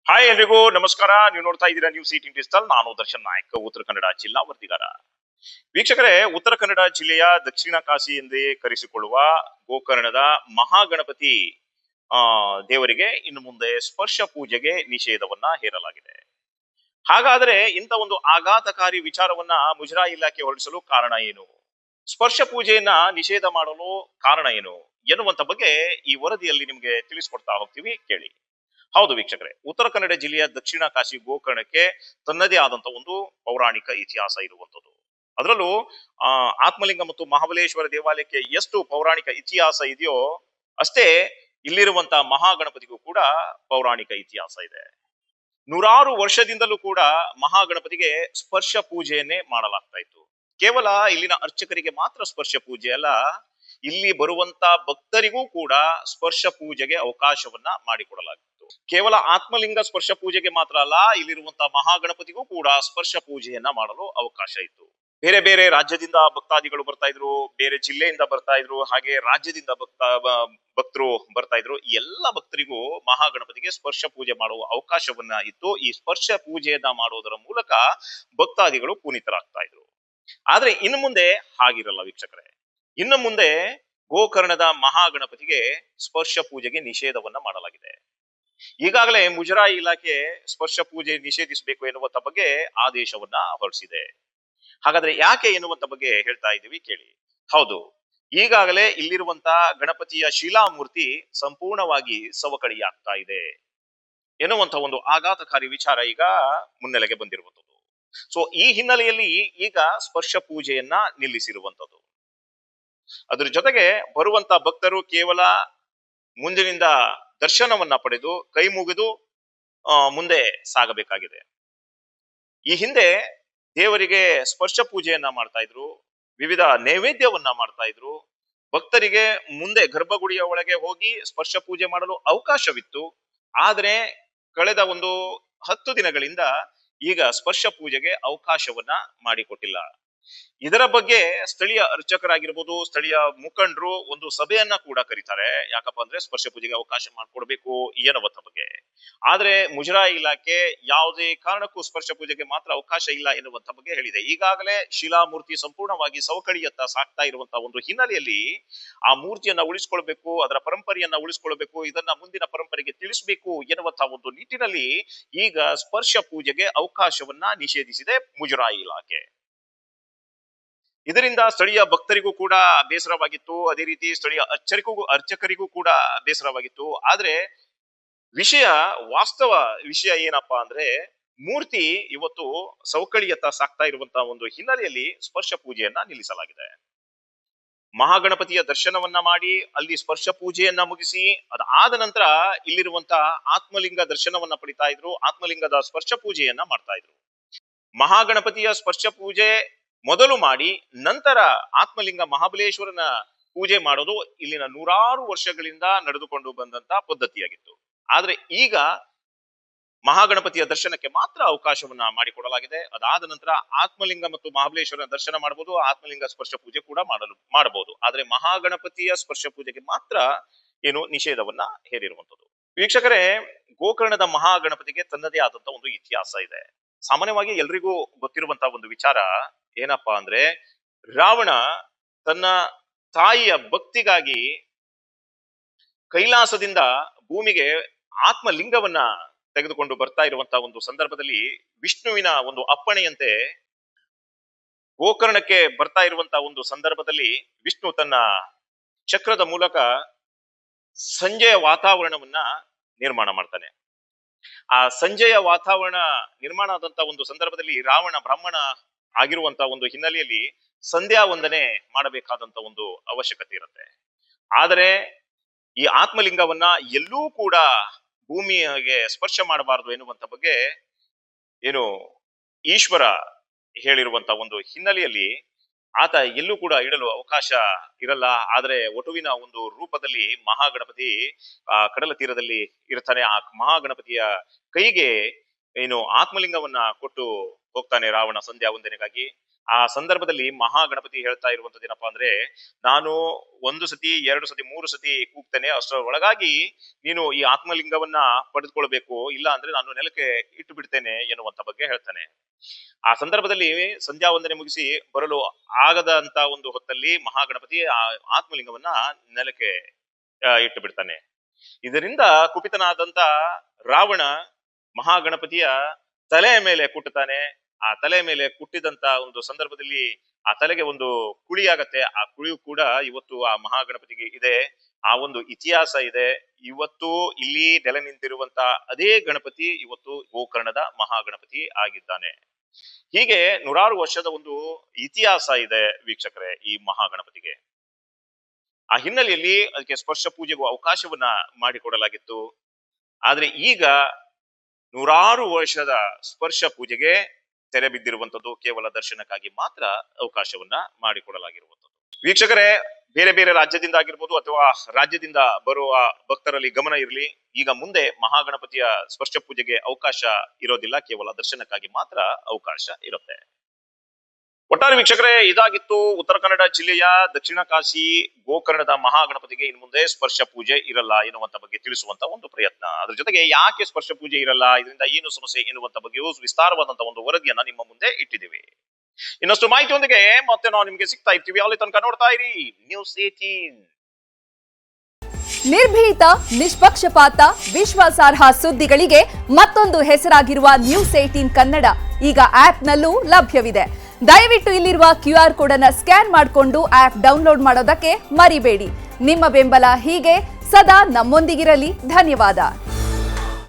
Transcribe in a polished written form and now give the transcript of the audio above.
Hi ಎಲ್ರಿಗೂ ನಮಸ್ಕಾರ. ನೀವು ನೋಡ್ತಾ ಇದ್ದೀರಾ ನ್ಯೂಸ್ 18 ಡಿಜಿಟಲ್. ನಾನು ದರ್ಶನ್ ನಾಯಕ್, ಉತ್ತರ ಕನ್ನಡ ಜಿಲ್ಲಾ ವರದಿಗಾರ. ವೀಕ್ಷಕರೇ, ಉತ್ತರ ಕನ್ನಡ ಜಿಲ್ಲೆಯ ದಕ್ಷಿಣ ಕಾಶಿ ಎಂದೇ ಕರೆಸಿಕೊಳ್ಳುವ ಗೋಕರ್ಣದ ಮಹಾಗಣಪತಿ ಆ ದೇವರಿಗೆ ಇನ್ನು ಮುಂದೆ ಸ್ಪರ್ಶ ಪೂಜೆಗೆ ನಿಷೇಧವನ್ನ ಹೇರಲಾಗಿದೆ. ಹಾಗಾದರೆ ಇಂಥ ಒಂದು ಆಘಾತಕಾರಿ ವಿಚಾರವನ್ನ ಮುಜರಾಯಿ ಇಲಾಖೆ ಹೊರಡಿಸಲು ಕಾರಣ ಏನು? ಸ್ಪರ್ಶ ಪೂಜೆಯನ್ನ ನಿಷೇಧ ಮಾಡಲು ಕಾರಣ ಏನು ಎನ್ನುವಂತ ಬಗ್ಗೆ ಈ ವರದಿಯಲ್ಲಿ ನಿಮಗೆ ತಿಳಿಸ್ಕೊಡ್ತಾ ಹೋಗ್ತೀವಿ, ಕೇಳಿ. ಹೌದು ವೀಕ್ಷಕರೇ, ಉತ್ತರ ಕನ್ನಡ ಜಿಲ್ಲೆಯ ದಕ್ಷಿಣ ಕಾಶಿ ಗೋಕರ್ಣಕ್ಕೆ ತನ್ನದೇ ಆದಂತ ಒಂದು ಪೌರಾಣಿಕ ಇತಿಹಾಸ ಇರುವಂತದ್ದು. ಅದರಲ್ಲೂ ಆತ್ಮಲಿಂಗ ಮತ್ತು ಮಹಾಬಲೇಶ್ವರ ದೇವಾಲಯಕ್ಕೆ ಎಷ್ಟು ಪೌರಾಣಿಕ ಇತಿಹಾಸ ಇದೆಯೋ ಅಷ್ಟೇ ಇಲ್ಲಿರುವಂತಹ ಮಹಾಗಣಪತಿಗೂ ಕೂಡ ಪೌರಾಣಿಕ ಇತಿಹಾಸ ಇದೆ. ನೂರಾರು ವರ್ಷದಿಂದಲೂ ಕೂಡ ಮಹಾಗಣಪತಿಗೆ ಸ್ಪರ್ಶ ಪೂಜೆಯನ್ನೇ ಮಾಡಲಾಗ್ತಾ ಇತ್ತು. ಕೇವಲ ಇಲ್ಲಿನ ಅರ್ಚಕರಿಗೆ ಮಾತ್ರ ಸ್ಪರ್ಶ ಪೂಜೆ ಅಲ್ಲ, ಇಲ್ಲಿ ಬರುವಂತ ಭಕ್ತರಿಗೂ ಕೂಡ ಸ್ಪರ್ಶ ಪೂಜೆಗೆ ಅವಕಾಶವನ್ನ ಮಾಡಿಕೊಡಲಾಗಿತ್ತು. ಕೇವಲ ಆತ್ಮಲಿಂಗ ಸ್ಪರ್ಶ ಪೂಜೆಗೆ ಮಾತ್ರ ಅಲ್ಲ, ಇಲ್ಲಿರುವಂತಹ ಮಹಾಗಣಪತಿಗೂ ಕೂಡ ಸ್ಪರ್ಶ ಪೂಜೆಯನ್ನ ಮಾಡಲು ಅವಕಾಶ ಇತ್ತು. ಬೇರೆ ಬೇರೆ ರಾಜ್ಯದಿಂದ ಭಕ್ತಾದಿಗಳು ಬರ್ತಾ ಇದ್ರು, ಬೇರೆ ಜಿಲ್ಲೆಯಿಂದ ಬರ್ತಾ ಇದ್ರು, ಹಾಗೆ ರಾಜ್ಯದಿಂದ ಭಕ್ತರು ಬರ್ತಾ ಇದ್ರು. ಎಲ್ಲ ಭಕ್ತರಿಗೂ ಮಹಾಗಣಪತಿಗೆ ಸ್ಪರ್ಶ ಪೂಜೆ ಮಾಡುವ ಅವಕಾಶವನ್ನ ಇತ್ತು. ಈ ಸ್ಪರ್ಶ ಪೂಜೆಯನ್ನ ಮಾಡೋದರ ಮೂಲಕ ಭಕ್ತಾದಿಗಳು ಪುನೀತರಾಗ್ತಾ ಇದ್ರು. ಆದ್ರೆ ಇನ್ನು ಮುಂದೆ ಹಾಗಿರಲ್ಲ ವೀಕ್ಷಕರೇ. ಇನ್ನು ಮುಂದೆ ಗೋಕರ್ಣದ ಮಹಾಗಣಪತಿಗೆ ಸ್ಪರ್ಶ ಪೂಜೆಗೆ ನಿಷೇಧವನ್ನ ಮಾಡಲಾಗಿದೆ. ಈಗಾಗಲೇ ಮುಜರಾಯಿ ಇಲಾಖೆ ಸ್ಪರ್ಶ ಪೂಜೆ ನಿಷೇಧಿಸಬೇಕು ಎನ್ನುವಂತ ಬಗ್ಗೆ ಆದೇಶವನ್ನ ಹೊರಡಿಸಿದೆ. ಹಾಗಾದ್ರೆ ಯಾಕೆ ಎನ್ನುವಂತ ಬಗ್ಗೆ ಹೇಳ್ತಾ ಇದ್ದೀವಿ, ಕೇಳಿ. ಹೌದು, ಈಗಾಗಲೇ ಇಲ್ಲಿರುವಂತ ಗಣಪತಿಯ ಶಿಲಾಮೂರ್ತಿ ಸಂಪೂರ್ಣವಾಗಿ ಸವಕಳಿಯಾಗ್ತಾ ಇದೆ ಎನ್ನುವಂತ ಒಂದು ಆಘಾತಕಾರಿ ವಿಚಾರ ಈಗ ಮುನ್ನೆಲೆಗೆ ಬಂದಿರುವಂತದ್ದು. ಸೊ ಈ ಹಿನ್ನೆಲೆಯಲ್ಲಿ ಈಗ ಸ್ಪರ್ಶ ಪೂಜೆಯನ್ನ ನಿಲ್ಲಿಸಿರುವಂತದ್ದು. ಅದ್ರ ಜೊತೆಗೆ ಬರುವಂತ ಭಕ್ತರು ಕೇವಲ ಮುಂದಿನಿಂದ ದರ್ಶನವನ್ನ ಪಡೆದು ಕೈ ಮುಗಿದು ಮುಂದೆ ಸಾಗಬೇಕಾಗಿದೆ. ಈ ಹಿಂದೆ ದೇವರಿಗೆ ಸ್ಪರ್ಶ ಪೂಜೆಯನ್ನ ಮಾಡ್ತಾ ಇದ್ರು, ವಿವಿಧ ನೈವೇದ್ಯವನ್ನ ಮಾಡ್ತಾ ಇದ್ರು. ಭಕ್ತರಿಗೆ ಮುಂದೆ ಗರ್ಭಗುಡಿಯ ಒಳಗೆ ಹೋಗಿ ಸ್ಪರ್ಶ ಪೂಜೆ ಮಾಡಲು ಅವಕಾಶವಿತ್ತು. ಆದ್ರೆ ಕಳೆದ ಒಂದು 10 ದಿನಗಳಿಂದ ಈಗ ಸ್ಪರ್ಶ ಪೂಜೆಗೆ ಅವಕಾಶವನ್ನ ಮಾಡಿಕೊಟ್ಟಿಲ್ಲ. ಇದರ ಬಗ್ಗೆ ಸ್ಥಳೀಯ ಅರ್ಚಕರಾಗಿರ್ಬೋದು, ಸ್ಥಳೀಯ ಮುಖಂಡರು ಒಂದು ಸಭೆಯನ್ನ ಕೂಡ ಕರೀತಾರೆ. ಯಾಕಪ್ಪ ಅಂದ್ರೆ ಸ್ಪರ್ಶ ಪೂಜೆಗೆ ಅವಕಾಶ ಮಾಡಿಕೊಡ್ಬೇಕು ಎನ್ನುವಂತ ಬಗ್ಗೆ. ಆದ್ರೆ ಮುಜರಾಯಿ ಇಲಾಖೆ ಯಾವುದೇ ಕಾರಣಕ್ಕೂ ಸ್ಪರ್ಶ ಪೂಜೆಗೆ ಮಾತ್ರ ಅವಕಾಶ ಇಲ್ಲ ಎನ್ನುವಂತ ಬಗ್ಗೆ ಹೇಳಿದೆ. ಈಗಾಗಲೇ ಶಿಲಾಮೂರ್ತಿ ಸಂಪೂರ್ಣವಾಗಿ ಸವಕಳಿಯತ್ತ ಸಾಕ್ತಾ ಇರುವಂತಹ ಒಂದು ಹಿನ್ನೆಲೆಯಲ್ಲಿ ಆ ಮೂರ್ತಿಯನ್ನ ಉಳಿಸ್ಕೊಳ್ಬೇಕು, ಅದರ ಪರಂಪರೆಯನ್ನ ಉಳಿಸ್ಕೊಳ್ಬೇಕು, ಇದನ್ನ ಮುಂದಿನ ಪರಂಪರೆಗೆ ತಿಳಿಸಬೇಕು ಎನ್ನುವಂತಹ ಒಂದು ನಿಟ್ಟಿನಲ್ಲಿ ಈಗ ಸ್ಪರ್ಶ ಪೂಜೆಗೆ ಅವಕಾಶವನ್ನ ನಿಷೇಧಿಸಿದೆ ಮುಜರಾಯಿ ಇಲಾಖೆ. ಇದರಿಂದ ಸ್ಥಳೀಯ ಭಕ್ತರಿಗೂ ಕೂಡ ಬೇಸರವಾಗಿತ್ತು, ಅದೇ ರೀತಿ ಸ್ಥಳೀಯ ಅರ್ಚಕರಿಗೂ ಕೂಡ ಬೇಸರವಾಗಿತ್ತು. ಆದ್ರೆ ವಾಸ್ತವ ವಿಷಯ ಏನಪ್ಪಾ ಅಂದ್ರೆ, ಮೂರ್ತಿ ಇವತ್ತು ಸವಕಳಿಯತ್ತ ಸಾಕ್ತಾ ಇರುವಂತಹ ಒಂದು ಹಿನ್ನೆಲೆಯಲ್ಲಿ ಸ್ಪರ್ಶ ಪೂಜೆಯನ್ನ ನಿಲ್ಲಿಸಲಾಗಿದೆ. ಮಹಾಗಣಪತಿಯ ದರ್ಶನವನ್ನ ಮಾಡಿ ಅಲ್ಲಿ ಸ್ಪರ್ಶ ಪೂಜೆಯನ್ನ ಮುಗಿಸಿ ಅದಾದ ನಂತರ ಇಲ್ಲಿರುವಂತಹ ಆತ್ಮಲಿಂಗ ದರ್ಶನವನ್ನ ಪಡಿತಾ ಇದ್ರು, ಆತ್ಮಲಿಂಗದ ಸ್ಪರ್ಶ ಪೂಜೆಯನ್ನ ಮಾಡ್ತಾ ಇದ್ರು. ಮಹಾಗಣಪತಿಯ ಸ್ಪರ್ಶ ಪೂಜೆ ಮೊದಲು ಮಾಡಿ ನಂತರ ಆತ್ಮಲಿಂಗ ಮಹಾಬಲೇಶ್ವರನ ಪೂಜೆ ಮಾಡೋದು ಇಲ್ಲಿನ ನೂರಾರು ವರ್ಷಗಳಿಂದ ನಡೆದುಕೊಂಡು ಬಂದಂತ ಪದ್ಧತಿಯಾಗಿತ್ತು. ಆದ್ರೆ ಈಗ ಮಹಾಗಣಪತಿಯ ದರ್ಶನಕ್ಕೆ ಮಾತ್ರ ಅವಕಾಶವನ್ನ ಮಾಡಿಕೊಡಲಾಗಿದೆ. ಅದಾದ ನಂತರ ಆತ್ಮಲಿಂಗ ಮತ್ತು ಮಹಾಬಲೇಶ್ವರನ ದರ್ಶನ ಮಾಡಬಹುದು, ಆತ್ಮಲಿಂಗ ಸ್ಪರ್ಶ ಪೂಜೆ ಕೂಡ ಮಾಡಬಹುದು. ಆದ್ರೆ ಮಹಾಗಣಪತಿಯ ಸ್ಪರ್ಶ ಪೂಜೆಗೆ ಮಾತ್ರ ನಿಷೇಧವನ್ನ ಹೇರಿರುವಂತದ್ದು. ವೀಕ್ಷಕರೇ, ಗೋಕರ್ಣದ ಮಹಾಗಣಪತಿಗೆ ತನ್ನದೇ ಆದಂತ ಒಂದು ಇತಿಹಾಸ ಇದೆ. ಸಾಮಾನ್ಯವಾಗಿ ಎಲ್ರಿಗೂ ಗೊತ್ತಿರುವಂತಹ ಒಂದು ವಿಚಾರ ಏನಪ್ಪಾ ಅಂದ್ರೆ, ರಾವಣ ತನ್ನ ತಾಯಿಯ ಭಕ್ತಿಗಾಗಿ ಕೈಲಾಸದಿಂದ ಭೂಮಿಗೆ ಆತ್ಮಲಿಂಗವನ್ನ ತೆಗೆದುಕೊಂಡು ಬರ್ತಾ ಇರುವಂತಹ ಒಂದು ಸಂದರ್ಭದಲ್ಲಿ ವಿಷ್ಣುವಿನ ಒಂದು ಅಪ್ಪಣೆಯಂತೆ ಗೋಕರ್ಣಕ್ಕೆ ಬರ್ತಾ ಇರುವಂತಹ ಒಂದು ಸಂದರ್ಭದಲ್ಲಿ ವಿಷ್ಣು ತನ್ನ ಚಕ್ರದ ಮೂಲಕ ಸಂಜೆಯ ವಾತಾವರಣವನ್ನ ನಿರ್ಮಾಣ ಮಾಡ್ತಾನೆ. ಆ ಸಂಜೆಯ ವಾತಾವರಣ ನಿರ್ಮಾಣ ಆದಂತ ಒಂದು ಸಂದರ್ಭದಲ್ಲಿ ರಾವಣ ಬ್ರಾಹ್ಮಣ ಆಗಿರುವಂತಹ ಒಂದು ಹಿನ್ನೆಲೆಯಲ್ಲಿ ಸಂಧ್ಯಾ ವಂದನೆ ಮಾಡಬೇಕಾದಂತ ಒಂದು ಅವಶ್ಯಕತೆ ಇರುತ್ತೆ. ಆದರೆ ಈ ಆತ್ಮಲಿಂಗವನ್ನ ಎಲ್ಲೂ ಕೂಡ ಭೂಮಿಗೆ ಸ್ಪರ್ಶ ಮಾಡಬಾರದು ಎನ್ನುವಂತ ಬಗ್ಗೆ ಈಶ್ವರ ಹೇಳಿರುವಂತ ಒಂದು ಹಿನ್ನೆಲೆಯಲ್ಲಿ ಆತ ಎಲ್ಲೂ ಕೂಡ ಇಡಲು ಅವಕಾಶ ಇರಲ್ಲ. ಆದ್ರೆ ಒಟುವಿನ ಒಂದು ರೂಪದಲ್ಲಿ ಮಹಾಗಣಪತಿ ಕಡಲ ತೀರದಲ್ಲಿ ಇರ್ತಾನೆ. ಆ ಮಹಾಗಣಪತಿಯ ಕೈಗೆ ಆತ್ಮಲಿಂಗವನ್ನ ಕೊಟ್ಟು ಹೋಗ್ತಾನೆ ರಾವಣ ಸಂಧ್ಯಾ ವಂದನೆಗಾಗಿ. ಆ ಸಂದರ್ಭದಲ್ಲಿ ಮಹಾಗಣಪತಿ ಹೇಳ್ತಾ ಇರುವಂತದ್ದು ಏನಪ್ಪಾ ಅಂದ್ರೆ, ನಾನು 1 ಸತಿ 2 ಸತಿ 3 ಸತಿ ಕೂಗ್ತೇನೆ, ಅಷ್ಟರ ಒಳಗಾಗಿ ನೀನು ಈ ಆತ್ಮಲಿಂಗವನ್ನ ಪಡೆದುಕೊಳ್ಬೇಕು, ಇಲ್ಲ ಅಂದ್ರೆ ನಾನು ನೆಲಕ್ಕೆ ಇಟ್ಟು ಬಿಡ್ತೇನೆ ಎನ್ನುವಂತ ಬಗ್ಗೆ ಹೇಳ್ತಾನೆ. ಆ ಸಂದರ್ಭದಲ್ಲಿ ಸಂಧ್ಯಾ ವಂದನೆ ಮುಗಿಸಿ ಬರಲು ಆಗದಂತ ಒಂದು ಹೊತ್ತಲ್ಲಿ ಮಹಾಗಣಪತಿ ಆ ಆತ್ಮಲಿಂಗವನ್ನ ನೆಲಕ್ಕೆ ಇಟ್ಟು ಬಿಡ್ತಾನೆ. ಇದರಿಂದ ಕುಪಿತನಾದಂತ ರಾವಣ ಮಹಾಗಣಪತಿಯ ತಲೆಯ ಮೇಲೆ ಕುಟ್ಟುತ್ತಾನೆ. ಆ ತಲೆ ಮೇಲೆ ಕುಟ್ಟಿದಂತ ಒಂದು ಸಂದರ್ಭದಲ್ಲಿ ಆ ತಲೆಗೆ ಒಂದು ಕುಳಿ ಆಗತ್ತೆ. ಆ ಕುಳಿಯು ಕೂಡ ಇವತ್ತು ಆ ಮಹಾಗಣಪತಿಗೆ ಇದೆ. ಆ ಒಂದು ಇತಿಹಾಸ ಇದೆ. ಇವತ್ತು ಇಲ್ಲಿ ನೆಲೆ ನಿಂತಿರುವಂತ ಅದೇ ಗಣಪತಿ ಇವತ್ತು ಗೋಕರ್ಣದ ಮಹಾಗಣಪತಿ ಆಗಿದ್ದಾನೆ. ಹೀಗೆ ನೂರಾರು ವರ್ಷದ ಒಂದು ಇತಿಹಾಸ ಇದೆ ವೀಕ್ಷಕರೇ ಈ ಮಹಾಗಣಪತಿಗೆ. ಆ ಹಿನ್ನೆಲೆಯಲ್ಲಿ ಅದಕ್ಕೆ ಸ್ಪರ್ಶ ಪೂಜೆಗೂ ಅವಕಾಶವನ್ನ ಮಾಡಿಕೊಡಲಾಗಿತ್ತು. ಆದ್ರೆ ಈಗ ನೂರಾರು ವರ್ಷದ ಸ್ಪರ್ಶ ಪೂಜೆಗೆ ತೆರೆ ಬಿದ್ದಿರುವಂತದ್ದು ಕೇವಲ ದರ್ಶನಕ್ಕಾಗಿ ಮಾತ್ರ ಅವಕಾಶವನ್ನ ಮಾಡಿಕೊಡಲಾಗಿರುವಂತದ್ದು. ವೀಕ್ಷಕರೇ, ಬೇರೆ ಬೇರೆ ರಾಜ್ಯದಿಂದ ಆಗಿರ್ಬೋದು ಅಥವಾ ರಾಜ್ಯದಿಂದ ಬರುವ ಭಕ್ತರಲ್ಲಿ ಗಮನ ಇರಲಿ, ಈಗ ಮುಂದೆ ಮಹಾಗಣಪತಿಯ ಸ್ಪರ್ಶ ಪೂಜೆಗೆ ಅವಕಾಶ ಇರೋದಿಲ್ಲ, ಕೇವಲ ದರ್ಶನಕ್ಕಾಗಿ ಮಾತ್ರ ಅವಕಾಶ ಇರುತ್ತೆ. ಒಟ್ಟಾರೆ ವೀಕ್ಷಕರೇ, ಇದಾಗಿತ್ತು ಉತ್ತರ ಕನ್ನಡ ಜಿಲ್ಲೆಯ ದಕ್ಷಿಣ ಕಾಶಿ ಗೋಕರ್ಣದ ಮಹಾಗಣಪತಿಗೆ ಇನ್ನು ಮುಂದೆ ಸ್ಪರ್ಶ ಪೂಜೆ ಇರಲ್ಲ ಎನ್ನುವಂತ ಬಗ್ಗೆ ತಿಳಿಸುವಂತ ಒಂದು ಪ್ರಯತ್ನ. ಅದ್ರ ಜೊತೆಗೆ ಯಾಕೆ ಸ್ಪರ್ಶ ಪೂಜೆ ಇರಲ್ಲ, ಇದರಿಂದ ಏನು ಸಮಸ್ಯೆ ಎನ್ನುವಂತ ಬಗ್ಗೆಯೂ ವಿಸ್ತಾರವಾದಂತಹ ಒಂದು ವರದಿಯನ್ನ ನಿಮ್ಮ ಮುಂದೆ ಇಟ್ಟಿದ್ದೀವಿ. ಇನ್ನಷ್ಟು ಮಾಹಿತಿಯೊಂದಿಗೆ ಮತ್ತೆ ನಾವು ನಿಮ್ಗೆ ಸಿಗ್ತಾ ಇರ್ತೀವಿ. ಅಲ್ಲಿ ತನಕ ನೋಡ್ತಾ ಇರಿ ನ್ಯೂಸ್ 18. ನಿರ್ಭೀತ, ನಿಷ್ಪಕ್ಷಪಾತ, ವಿಶ್ವಾಸಾರ್ಹ ಸುದ್ದಿಗಳಿಗೆ ಮತ್ತೊಂದು ಹೆಸರಾಗಿರುವ ನ್ಯೂಸ್ 18 ಕನ್ನಡ ಈಗ ಆಪ್ನಲ್ಲೂ ಲಭ್ಯವಿದೆ. ದಯವಿಟ್ಟು ಇಲ್ಲಿರುವ QR ಕೋಡ್ ಅನ್ನು ಸ್ಕ್ಯಾನ್ ಮಾಡಿಕೊಂಡು ಆಪ್ ಡೌನ್ಲೋಡ್ ಮಾಡೋದಕ್ಕೆ ಮರಿಬೇಡಿ. ನಿಮ್ಮ ಬೆಂಬಲ ಹೀಗೆ ಸದಾ ನಮ್ಮೊಂದಿಗಿರಲಿ. ಧನ್ಯವಾದ.